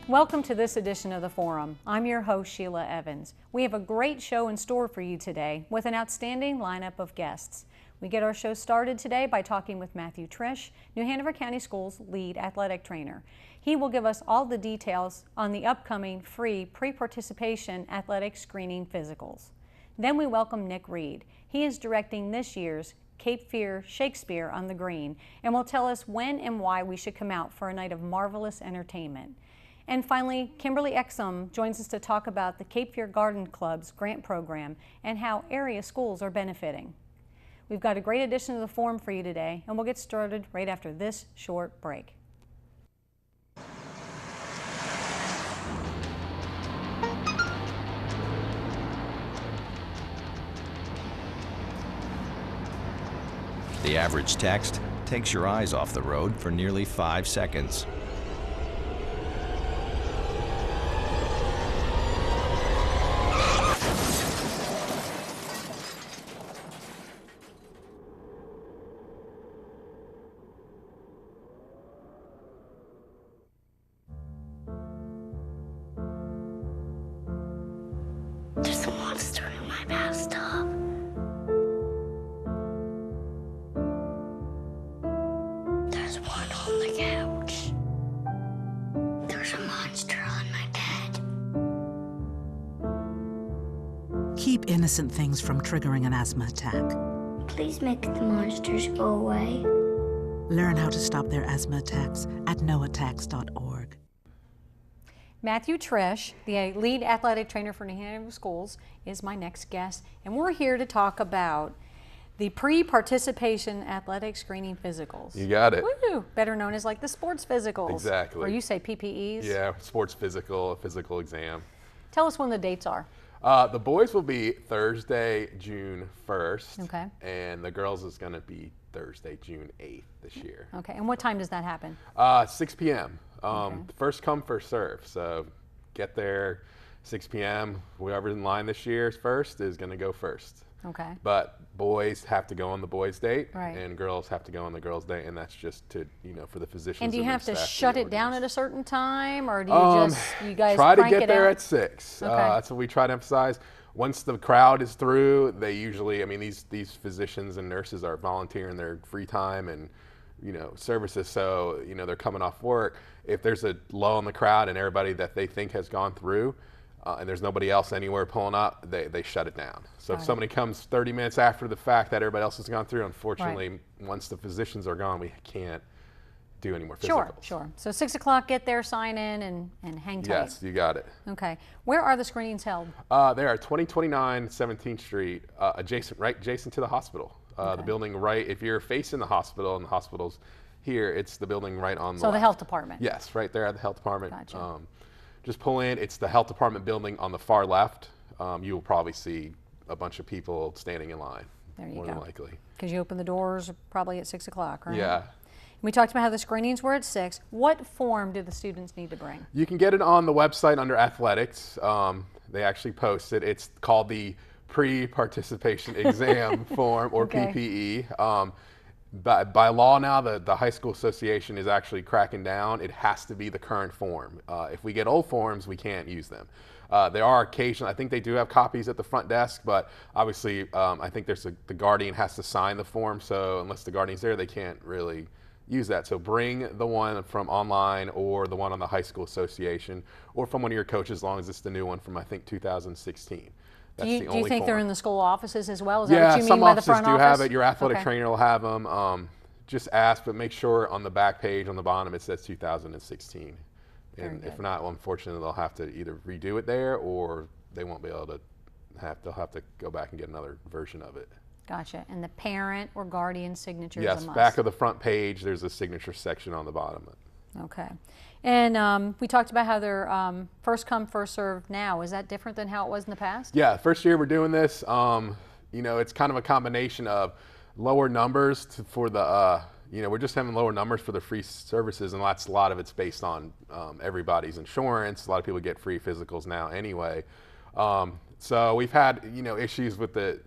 Welcome to this edition of the Forum. I'm your host, Sheila Evans. We have a great show in store for you today with an outstanding lineup of guests. We get our show started today by talking with Matthew Trish, New Hanover County Schools lead athletic trainer. He will give us all the details on the upcoming free pre-participation athletic screening physicals. Then we welcome Nick Reed. He is directing this year's Cape Fear Shakespeare on the Green and will tell us when and why we should come out for a night of marvelous entertainment. And finally, Kimberly Exum joins us to talk about the Cape Fear Garden Club's grant program and how area schools are benefiting. We've got a great edition of the Forum for you today, and we'll get started right after this short break. The average text takes your eyes off the road for nearly 5 seconds. There's a monster in my bathtub. There's one on the couch. There's a monster on my bed. Keep innocent things from triggering an asthma attack. Please make the monsters go away. Learn how to stop their asthma attacks at noattacks.org. Matthew Trish, the lead athletic trainer for New Hanover Schools, is my next guest, and we're here to talk about the pre-participation athletic screening physicals. You got it. Woo! Better known as like the sports physicals. Exactly. Or you say PPEs. Yeah, sports physical, a physical exam. Tell us when the dates are. The boys will be Thursday, June 1st. Okay. And the girls is going to be Thursday, June 8th this year. Okay, and what time does that happen? 6 p.m. First come, first serve. So get there 6 p.m. Whoever's in line this year first is going to go first. Okay. But boys have to go on the boys' date, Right. and girls have to go on the girls' date, and that's just to, for the physicians. And do you their have to staff shut it down organize. at a certain time, or do you you guys try to crank get it there out? at 6. Okay. That's what we try to emphasize. Once the crowd is through, they usually, these physicians and nurses are volunteering their free time and, services. So, they're coming off work. If there's a lull in the crowd and everybody that they think has gone through, and there's nobody else anywhere pulling up, they shut it down. So if somebody comes 30 minutes after the fact that everybody else has gone through, unfortunately, once the physicians are gone, we can't do any more physicals. Sure. So 6 o'clock, get there, sign in, and hang tight. Yes, you got it. Okay. Where are the screenings held? They are 2029 17th Street, adjacent to the hospital. The building right, if you're facing the hospital and the hospital's here, it's the building right on the So the left. health department. Yes, right there at the health department. Gotcha. Just pull in, it's the health department building on the far left. You will probably see a bunch of people standing in line. There you more go. than likely. Because you open the doors probably at 6 o'clock, right? Yeah. We talked about how the screenings were at 6. What form do the students need to bring? You can get it on the website under athletics. They actually post it. It's called the pre-participation exam form, or Okay. PPE. By law now, the high school association is actually cracking down. It has to be the current form. If we get old forms, we can't use them. There are occasional, I think they do have copies at the front desk, but obviously I think the guardian has to sign the form, so unless the guardian's there, they can't really use that. So bring the one from online or the one on the high school association or from one of your coaches, as long as it's the new one from, I think, 2016. That's Do the you only think they're form. in the school offices as well? Is that Yeah, what you some mean by the offices front do office? have it. Your athletic Okay. trainer will have them. Just ask, but make sure on the back page on the bottom it says 2016. And if not, well, unfortunately, they'll have to either redo it there or they won't be able to they'll have to go back and get another version of it. Gotcha. And the parent or guardian signature Yes, is a must. back of the front page, there's a signature section on the bottom. Okay. And we talked about how they're first come, first served now. Is that different than how it was in the past? Yeah, first year we're doing this. It's kind of a combination of lower numbers for the, we're just having lower numbers for the free services, and a lot of it's based on everybody's insurance. A lot of people get free physicals now anyway. So we've had, issues with the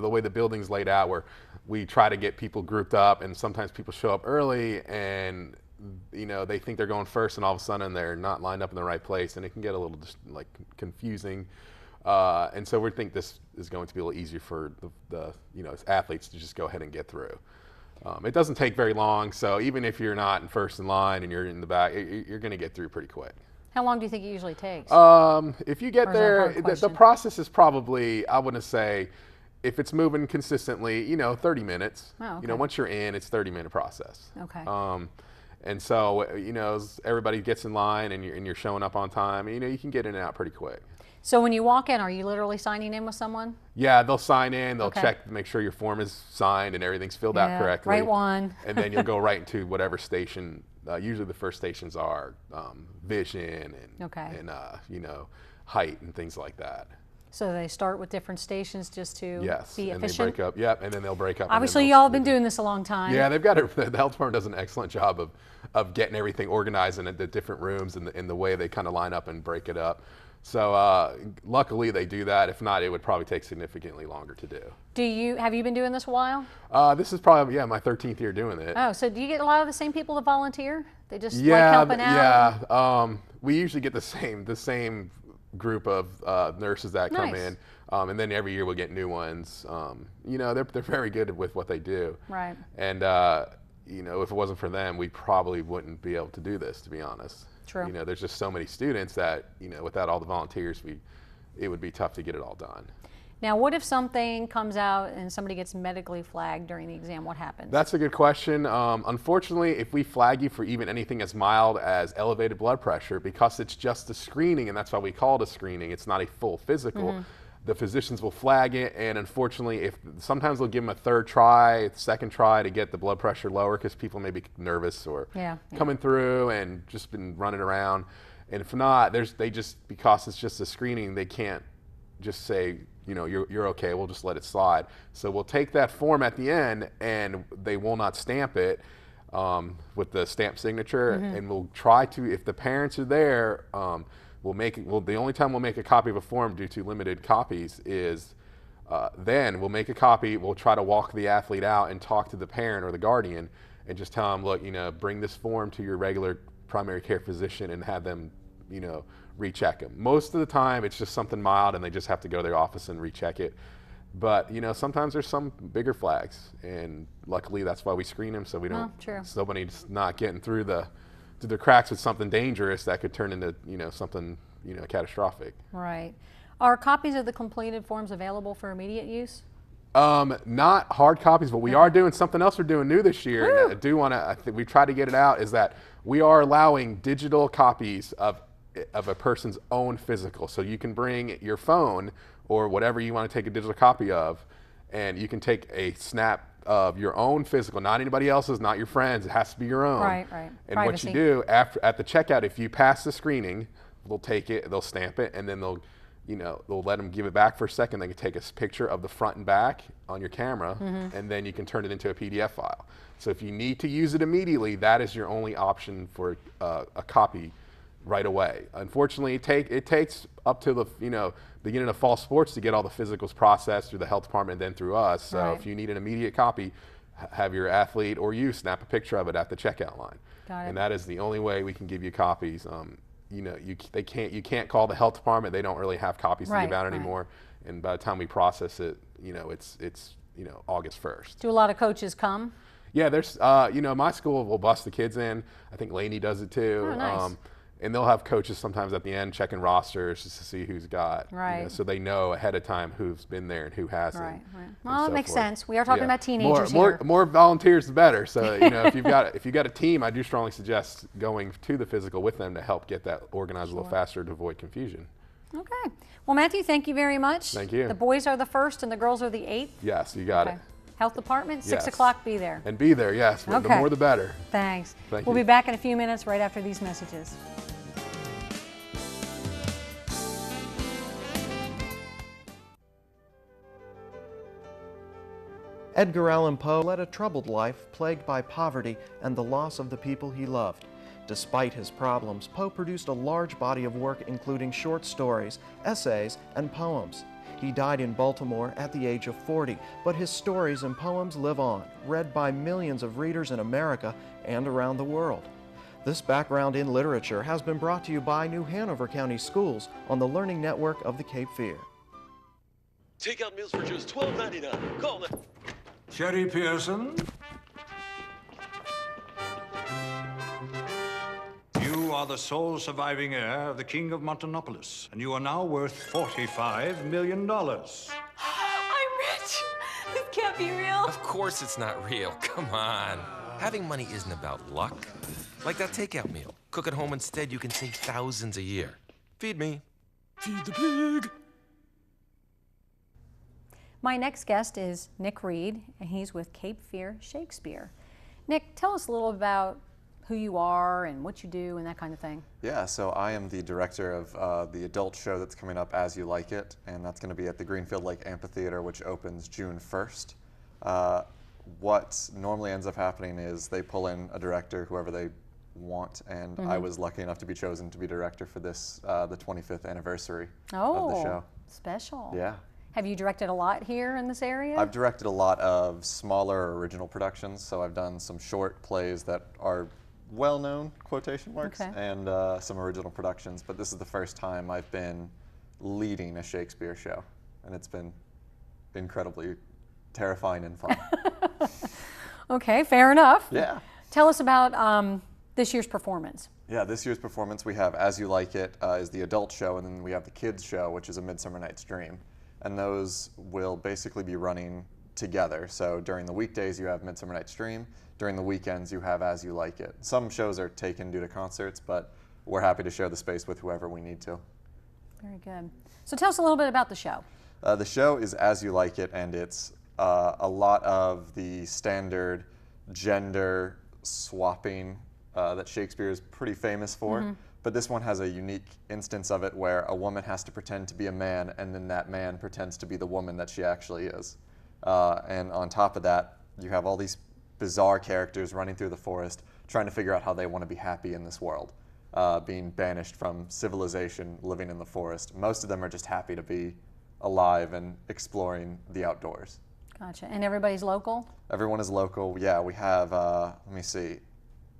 way the building's laid out, where we try to get people grouped up, and sometimes people show up early and you know, they think they're going first, and all of a sudden they're not lined up in the right place, and it can get a little just like confusing. And so we think this is going to be a little easier for the you know, athletes to just go ahead and get through. It doesn't take very long, so even if you're not in first in line and you're in the back, you're going to get through pretty quick. How long do you think it usually takes? If you get Or is that a there, hard the question? process is probably, I want to say, if it's moving consistently, you know, 30 minutes. Oh, You know, okay. once you're in, it's 30-minute process. Okay. And so, you know, as everybody gets in line and you're showing up on time, you know, you can get in and out pretty quick. So when you walk in, are you literally signing in with someone? Yeah, they'll sign in, they'll Okay. check, make sure your form is signed and everything's filled out Yeah, correctly. right one. And then you'll go right into whatever station. Usually the first stations are vision and, Okay. and you know, height and things like that. So they start with different stations just to Yes, be and efficient? they break up. Yep, and then they'll break up. and then Obviously, they'll y'all have been move in. doing this a long time. Yeah, they've got the health department does an excellent job of getting everything organized in the different rooms and in the way they kind of line up and break it up. So luckily they do that. If not, it would probably take significantly longer to do. Have you been doing this a while? This is probably my 13th year doing it. Oh, so do you get a lot of the same people that volunteer? They just like helping out? Yeah. We usually get the same group of nurses that come Nice. in, and then every year we'll get new ones. You know, they're very good with what they do. Right. And you know, if it wasn't for them, we probably wouldn't be able to do this, to be honest. True. You know, there's just so many students that, you know, without all the volunteers, it would be tough to get it all done. Now, what if something comes out and somebody gets medically flagged during the exam? What happens? That's a good question. Unfortunately, if we flag you for even anything as mild as elevated blood pressure, because it's just a screening, and that's why we call it a screening, it's not a full physical, the physicians will flag it, and unfortunately, sometimes they'll give them a third try, second try to get the blood pressure lower, because people may be nervous or coming through and just been running around. And if not, because it's just a screening, they can't just say, you know, you're okay, we'll just let it slide. So we'll take that form at the end, and they will not stamp it with the stamp signature, and we'll try to, if the parents are there, the only time we'll make a copy of a form due to limited copies is then we'll make a copy, we'll try to walk the athlete out and talk to the parent or the guardian and just tell them, look, you know, bring this form to your regular primary care physician and have them, you know, recheck them. Most of the time it's just something mild and they just have to go to their office and recheck it. But, you know, sometimes there's some bigger flags, and luckily that's why we screen them, so we don't, somebody's not getting through the cracks with something dangerous that could turn into, you know, something, you know, catastrophic. Right. Are copies of the completed forms available for immediate use? Not hard copies, but we are doing something else we're doing new this year. And I do want to, I think we try to get it out, is that we are allowing digital copies of a person's own physical. So you can bring your phone or whatever you want to take a digital copy of, and you can take a snap of your own physical, not anybody else's, not your friends. It has to be your own. Right, right. And Privacy. what you do at the checkout, if you pass the screening, they'll take it, they'll stamp it, and then they'll let them give it back for a second. They can take a picture of the front and back on your camera, and then you can turn it into a PDF file. So if you need to use it immediately, that is your only option for a copy right away. Unfortunately, it takes up to the beginning of fall sports to get all the physicals processed through the health department and then through us. So if you need an immediate copy, have your athlete or you snap a picture of it at the checkout line. Got it. And that is the only way we can give you copies. You know, you can't call the health department. They don't really have copies to give out anymore. And by the time we process it, you know, it's August 1st. Do a lot of coaches come? Yeah, there's my school will bust the kids in. I think Laney does it too. Oh, nice. And they'll have coaches sometimes at the end checking rosters just to see who's got, Right. so they know ahead of time who's been there and who hasn't. Right, right. and Well, so it makes forth. sense. We are talking about teenagers more, here. More volunteers, the better. So if you've got a team, I do strongly suggest going to the physical with them to help get that organized a little faster to avoid confusion. Okay. Well, Matthew, thank you very much. Thank you. The boys are the 1st and the girls are the 8th. Yes, you got it. Health department, 6 Yes. o'clock, be there. And be there, yes. The Okay. more the better. Thanks. Thank We'll you. be back in a few minutes right after these messages. Edgar Allan Poe led a troubled life plagued by poverty and the loss of the people he loved. Despite his problems, Poe produced a large body of work including short stories, essays, and poems. He died in Baltimore at the age of 40, but his stories and poems live on, read by millions of readers in America and around the world. This background in literature has been brought to you by New Hanover County Schools on the Learning Network of the Cape Fear. Takeout meals for just $12.99. Call them. Sherry Pearson. You are the sole surviving heir of the King of Montanopolis, and you are now worth $45 million. I'm rich! This can't be real. Of course it's not real. Come on. Having money isn't about luck. Like that takeout meal. Cook at home instead, you can save thousands a year. Feed me. Feed the pig. My next guest is Nick Reed, and he's with Cape Fear Shakespeare. Nick, tell us a little about who you are and what you do and that kind of thing. Yeah, so I am the director of the adult show that's coming up, As You Like It, and that's going to be at the Greenfield Lake Amphitheater, which opens June 1st. What normally ends up happening is they pull in a director, whoever they want, and I was lucky enough to be chosen to be director for this, the 25th anniversary of the show. Special. Yeah. Have you directed a lot here in this area? I've directed a lot of smaller original productions, so I've done some short plays that are well-known, quotation marks, and some original productions, but this is the first time I've been leading a Shakespeare show, and it's been incredibly terrifying and fun. Okay, fair enough. Yeah. Tell us about this year's performance. Yeah, this year's performance we have As You Like It is the adult show, and then we have the kids show, which is A Midsummer Night's Dream. And those will basically be running together. So during the weekdays you have Midsummer Night's Dream, during the weekends you have As You Like It. Some shows are taken due to concerts, but we're happy to share the space with whoever we need to. Very good. So tell us a little bit about the show. The show is As You Like It, and it's a lot of the standard gender swapping that Shakespeare is pretty famous for. But this one has a unique instance of it where a woman has to pretend to be a man, and then that man pretends to be the woman that she actually is. And on top of that, you have all these bizarre characters running through the forest, trying to figure out how they want to be happy in this world, being banished from civilization, living in the forest. Most of them are just happy to be alive and exploring the outdoors. Gotcha. And everybody's local? Everyone is local. Yeah, we have, let me see,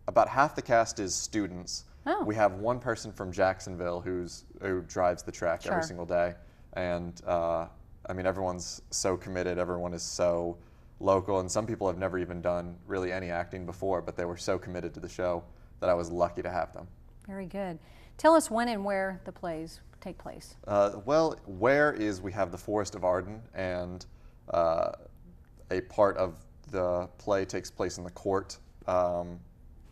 about half the cast is students. Oh. We have one person from Jacksonville who drives the track every single day. And I mean, everyone's so committed, everyone is so local, and some people have never even done really any acting before, but they were so committed to the show that I was lucky to have them. Very good. Tell us when and where the plays take place. Well, where is we have the Forest of Arden, and a part of the play takes place in the court.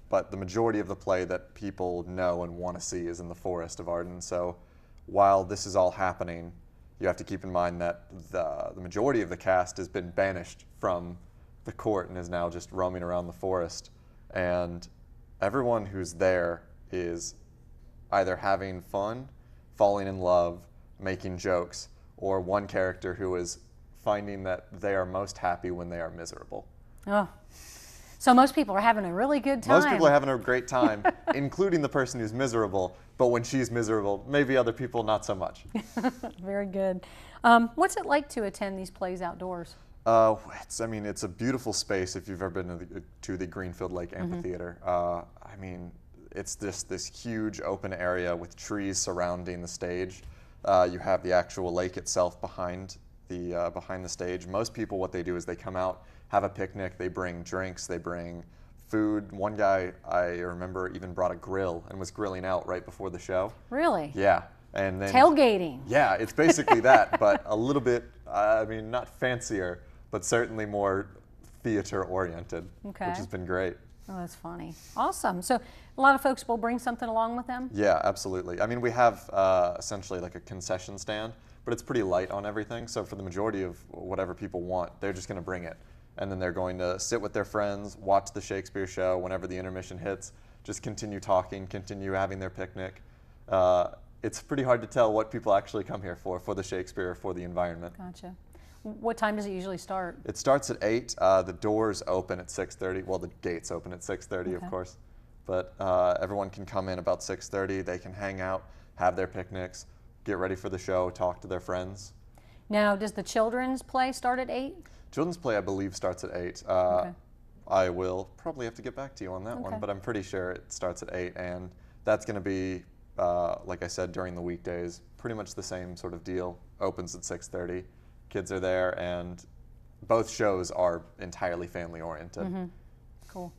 But the majority of the play that people know and want to see is in the Forest of Arden. So while this is all happening, you have to keep in mind that the majority of the cast has been banished from the court and is now just roaming around the forest. And everyone who's there is either having fun, falling in love, making jokes, or one character who is finding that they are most happy when they are miserable. Oh. So most people are having a really good time. Most people are having a great time, including the person who's miserable, but when she's miserable, maybe other people not so much. Very good. What's it like to attend these plays outdoors? I mean, it's a beautiful space if you've ever been to the Greenfield Lake Amphitheater. I mean, it's this huge open area with trees surrounding the stage. You have the actual lake itself behind the stage. Most people, what they do is they come out, have a picnic, they bring drinks, they bring food. One guy, I remember, even brought a grill and was grilling out right before the show. Really? Yeah. And then tailgating. Yeah, it's basically that, but a little bit, I mean, not fancier, but certainly more theater-oriented, which has been great. Oh, that's funny. Awesome. So a lot of folks will bring something along with them? Yeah, absolutely. I mean, we have essentially like a concession stand, but it's pretty light on everything. So for the majority of whatever people want, they're just going to bring it. And then they're going to sit with their friends, watch the Shakespeare show. Whenever the intermission hits, just continue talking, continue having their picnic. It's pretty hard to tell what people actually come here for the Shakespeare or for the environment. Gotcha. What time does it usually start? It starts at 8. The doors open at 6:30. Well, the gates open at 6:30, of course. But everyone can come in about 6:30. They can hang out, have their picnics, get ready for the show, talk to their friends. Now, does the children's play start at 8? Children's play, I believe, starts at 8. I will probably have to get back to you on that one, Okay. but I'm pretty sure it starts at 8, and that's going to be, like I said, during the weekdays, pretty much the same sort of deal. Opens at 6:30. Kids are there, and both shows are entirely family-oriented. Mm-hmm. Cool.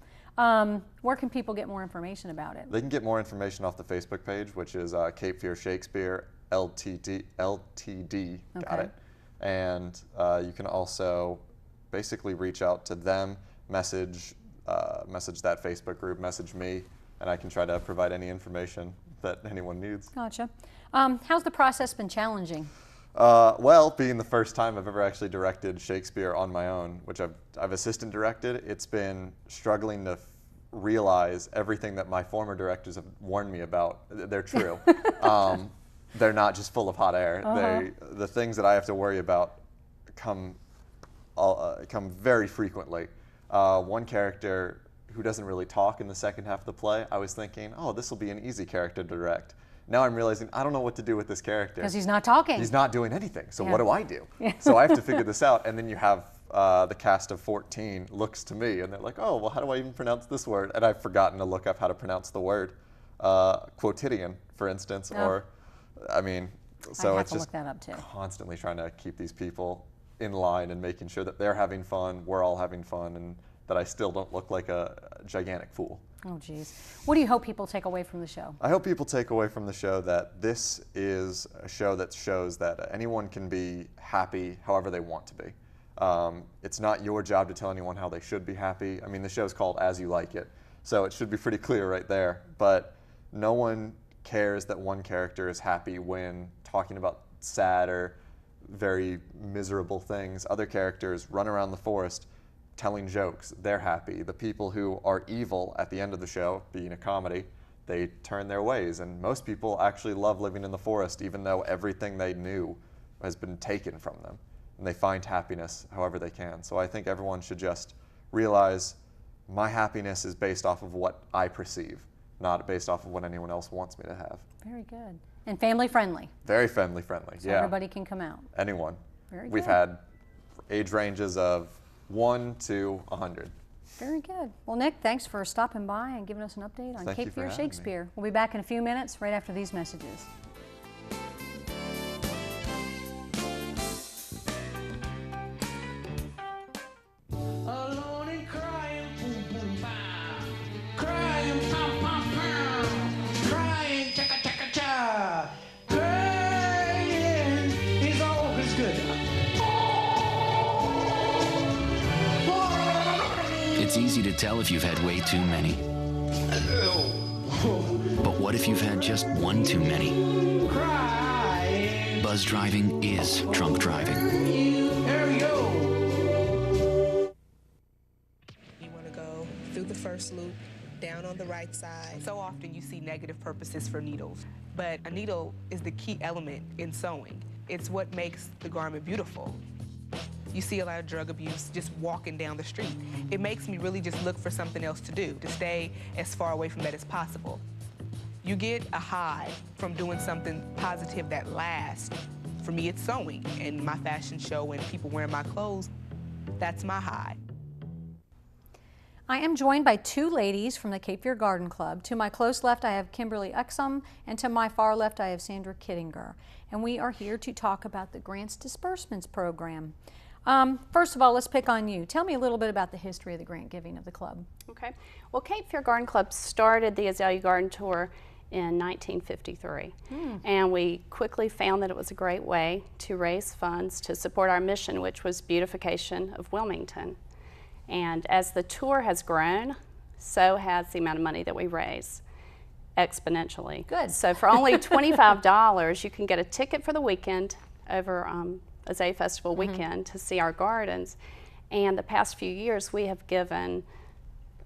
Where can people get more information about it? They can get more information off the Facebook page, which is Cape Fear Shakespeare LTD. Got Okay. it. And you can also basically reach out to them, message that Facebook group, message me, and I can try to provide any information that anyone needs. Gotcha. How's the process been challenging? Well, being the first time I've ever actually directed Shakespeare on my own, which I've assistant directed, it's been struggling to realize everything that my former directors have warned me about. They're true. They're not just full of hot air. The things that I have to worry about come very frequently. One character who doesn't really talk in the second half of the play, I was thinking, oh, this will be an easy character to direct. Now I'm realizing I don't know what to do with this character. Because he's not talking. He's not doing anything. So Yeah. what do I do? Yeah. So I have to figure this out. And then you have the cast of 14 looks to me and they're like, oh, well, how do I even pronounce this word? And I've forgotten to look up how to pronounce the word. Quotidian, for instance, or, I mean, so it's just constantly trying to keep these people in line and making sure that they're having fun, we're all having fun, and that I still don't look like a gigantic fool. Oh, geez. What do you hope people take away from the show? I hope people take away from the show that this is a show that shows that anyone can be happy however they want to be. It's not your job to tell anyone how they should be happy. I mean, the show's called As You Like It, so it should be pretty clear right there. But no one cares that one character is happy when talking about sad or very miserable things. Other characters run around the forest telling jokes. They're happy. The people who are evil at the end of the show, being a comedy, they turn their ways. And most people actually love living in the forest, even though everything they knew has been taken from them. And they find happiness however they can. So I think everyone should just realize my happiness is based off of what I perceive, not based off of what anyone else wants me to have. Very good. And family friendly. Very family friendly, So yeah. everybody can come out. Anyone. Very We've good. had age ranges of 1 to 100. Very good. Well, Nick, thanks for stopping by and giving us an update on Thank you Cape for Fear having me. Shakespeare. We'll be back in a few minutes right after these messages. Alone and crying, boom, boom, bam. Crying, pom, pom, pom. Crying, chaka, chaka, cha. Crying is always good. It's easy to tell if you've had way too many. But what if you've had just one too many? Buzz driving is drunk driving. There we go. You want to go through the first loop, down on the right side. So often you see negative purposes for needles, but a needle is the key element in sewing. It's what makes the garment beautiful. You see a lot of drug abuse just walking down the street. It makes me really just look for something else to do, to stay as far away from that as possible. You get a high from doing something positive that lasts. For me, it's sewing, and my fashion show and people wearing my clothes, that's my high. I am joined by two ladies from the Cape Fear Garden Club. To my close left, I have Kimberly Exum, and to my far left, I have Sandra Kittinger. And we are here to talk about the Grants Disbursements Program. First of all, let's pick on you. Tell me a little bit about the history of the grant giving of the club. Okay. Well, Cape Fear Garden Club started the Azalea Garden Tour in 1953. And we quickly found that it was a great way to raise funds to support our mission, which was beautification of Wilmington. And as the tour has grown, so has the amount of money that we raise exponentially. Good. So for only $25, you can get a ticket for the weekend over Azalea Festival weekend to see our gardens. And the past few years, we have given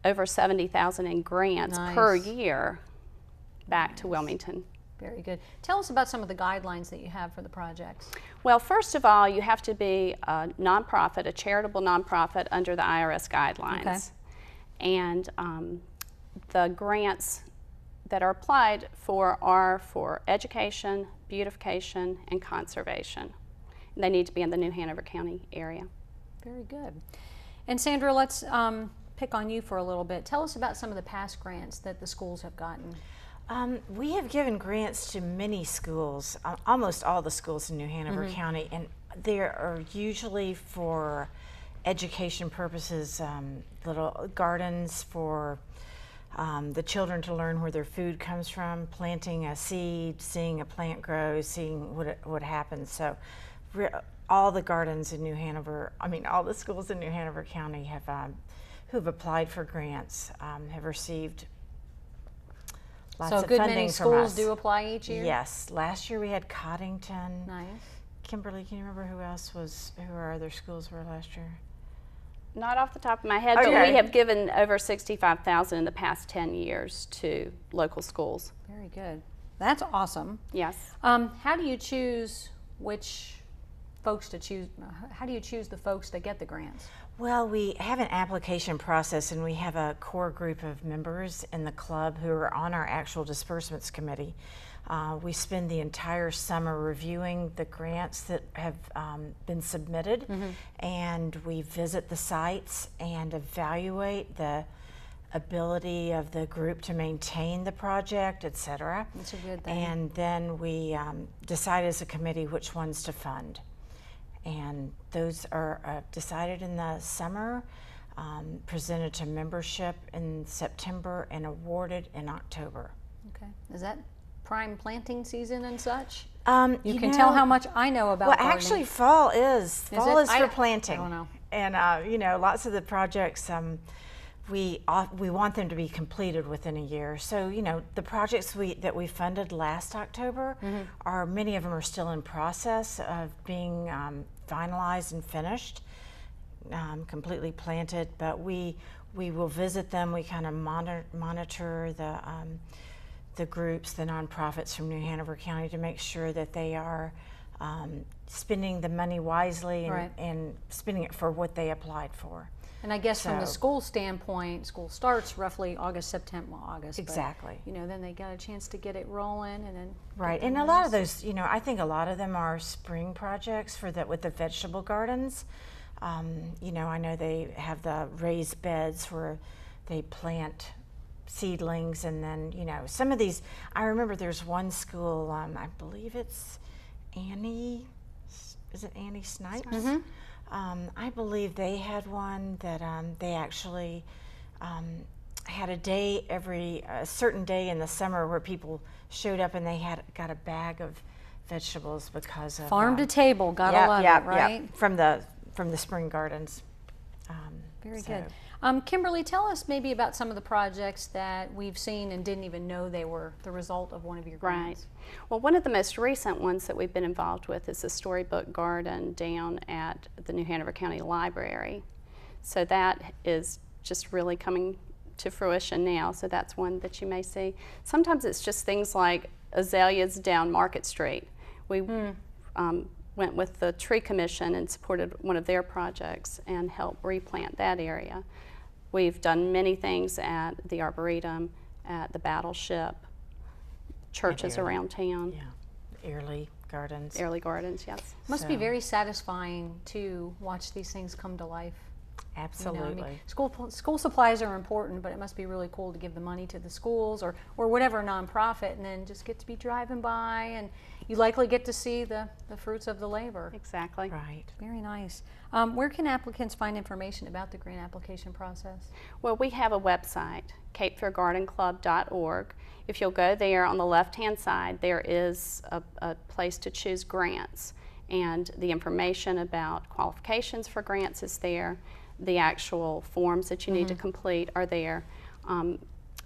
over $70,000 in grants per year back to Wilmington. Very good. Tell us about some of the guidelines that you have for the projects. Well, first of all, you have to be a nonprofit, a charitable nonprofit under the IRS guidelines. Okay. And the grants that are applied for are for education, beautification, and conservation. They need to be in the New Hanover County area. Very good. And Sandra, let's pick on you for a little bit. Tell us about some of the past grants that the schools have gotten. We have given grants to many schools, almost all the schools in New Hanover County, and they are usually for education purposes, little gardens for the children to learn where their food comes from, planting a seed, seeing a plant grow, seeing what happens. So all the gardens in New Hanover, all the schools in New Hanover County have who've applied for grants have received lots of funding many from schools us. do apply each year? Yes. Last year we had Coddington. Nice. Kimberly, can you remember who our other schools were last year? Not off the top of my head, but we have given over $65,000 in the past 10 years to local schools. Very good. That's awesome. Yes. How do you choose which folks to choose? How do you choose the folks that get the grants? Well, we have an application process, and we have a core group of members in the club who are on our actual disbursements committee. We spend the entire summer reviewing the grants that have been submitted, and we visit the sites and evaluate the ability of the group to maintain the project, etc. That's a good thing. And then we decide as a committee which ones to fund. And those are decided in the summer, presented to membership in September, and awarded in October. Okay. Is that prime planting season and such? You can tell how much I know about gardening. Actually, fall is for planting. I don't know. And lots of the projects we want them to be completed within a year. So the projects that we funded last October are many of them are still in process of being finalized and finished, completely planted. But we will visit them. We kind of monitor the groups, the nonprofits from New Hanover County, to make sure that they are spending the money wisely and spending it for what they applied for. And I guess from the school standpoint, school starts roughly August. Exactly. But, then they got a chance to get it rolling, and then right. And a lot of those, I think a lot of them are spring projects with the vegetable gardens. I know they have the raised beds where they plant seedlings, and then some of these. I remember there's one school. I believe it's Annie. Is it Annie Snipes? I believe they had one that they actually had a certain day in the summer where people showed up and they got a bag of vegetables because of farm to table. Gotta love it, right? From the spring gardens. Very good. Kimberly, tell us maybe about some of the projects that we've seen and didn't even know they were the result of one of your grants. Right. Well, one of the most recent ones that we've been involved with is the Storybook Garden down at the New Hanover County Library. So that is just really coming to fruition now, so that's one that you may see. Sometimes it's just things like azaleas down Market Street. We went with the Tree Commission and supported one of their projects and helped replant that area. We've done many things at the Arboretum, at the Battleship, churches around town. Yeah, Early Gardens. Early Gardens, yes. Must be very satisfying to watch these things come to life. Absolutely. School supplies are important, but it must be really cool to give the money to the schools or whatever nonprofit, and then just get to be driving by, and you likely get to see the fruits of the labor. Exactly. Right. Very nice. Where can applicants find information about the grant application process? Well, we have a website, CapeFairGardenClub.org. If you'll go there, on the left-hand side, there is a place to choose grants, and the information about qualifications for grants is there. The actual forms that you need to complete are there.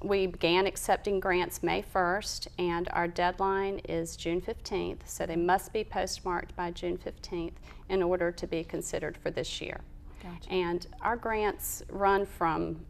We began accepting grants May 1st, and our deadline is June 15th, so they must be postmarked by June 15th in order to be considered for this year. Gotcha. And our grants run from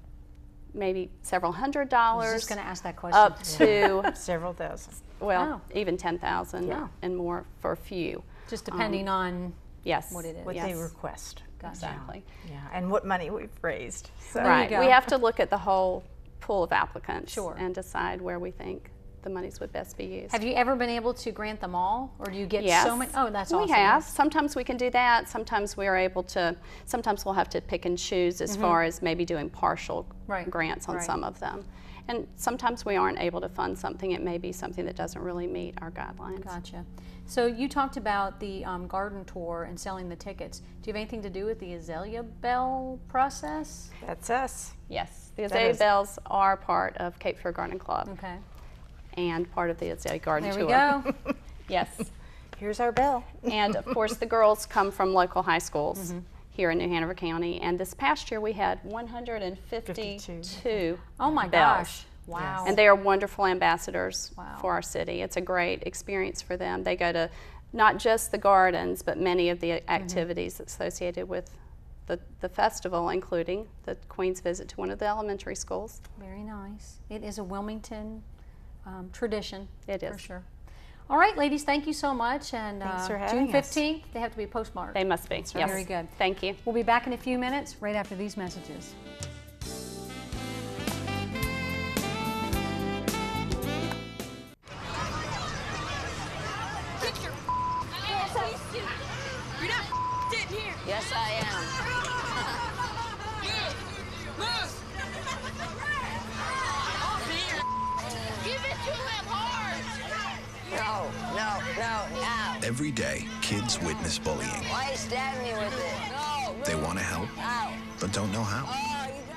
maybe several $100s. I was just going to ask that question. Up to several thousand. Well, even 10,000 and more for a few. Just depending on what it is. What they request. Gotcha. Exactly. Yeah, and what money we've raised. So. Right. We have to look at the whole pool of applicants and decide where we think the monies would best be used. Have you ever been able to grant them all, or do you get Yes. so many? Oh, that's awesome. We have. Sometimes we can do that. Sometimes we are able to, sometimes we'll have to pick and choose as far as maybe doing partial grants on some of them. And sometimes we aren't able to fund something. It may be something that doesn't really meet our guidelines. Gotcha. So you talked about the garden tour and selling the tickets. Do you have anything to do with the Azalea Bell process? That's us. Yes, the Azalea Bells are part of Cape Fear Garden Club. Okay. And part of the Azalea Garden There Tour. we go. Yes. Here's our bell. And of course the girls come from local high schools here in New Hanover County. And this past year we had 152 Oh my bells. gosh. Wow. And they are wonderful ambassadors for our city. It's a great experience for them. They go to not just the gardens, but many of the activities associated with the festival, including the Queen's visit to one of the elementary schools. Very nice. It is a Wilmington tradition. It is. For sure. All right, ladies, thank you so much. And Thanks for having June 15th, they have to be postmarked. They must be. Yes. Yes. Very good. Thank you. We'll be back in a few minutes, right after these messages. You're not sitting here. Yes, I am. Move! Give it to him hard! No. Ow. Every day, kids witness bullying. Why you stabbing me with it? No. They want to help, Ow. but don't know how.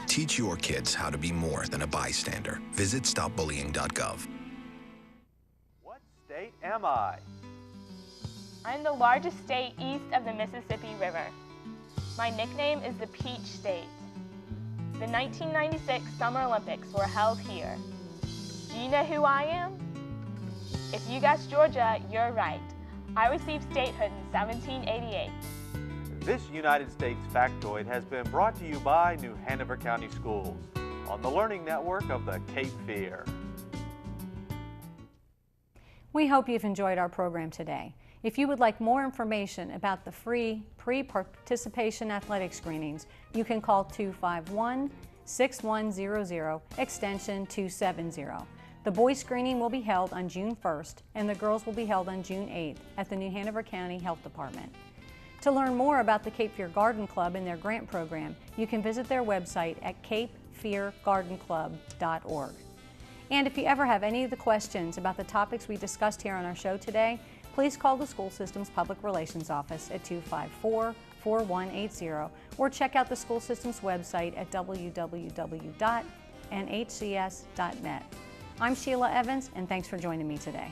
Teach your kids how to be more than a bystander. Visit stopbullying.gov. What state am I? I'm the largest state east of the Mississippi River. My nickname is the Peach State. The 1996 Summer Olympics were held here. Do you know who I am? If you guessed Georgia, you're right. I received statehood in 1788. This United States factoid has been brought to you by New Hanover County Schools on the Learning Network of the Cape Fear. We hope you've enjoyed our program today. If you would like more information about the free pre-participation athletic screenings, you can call 251-6100, extension 270. The boys screening will be held on June 1st and the girls will be held on June 8th at the New Hanover County Health Department. To learn more about the Cape Fear Garden Club and their grant program, you can visit their website at capefeargardenclub.org. And if you ever have any of the questions about the topics we discussed here on our show today, please call the school system's public relations office at 254-4180 or check out the school system's website at www.nhcs.net. I'm Sheila Evans, and thanks for joining me today.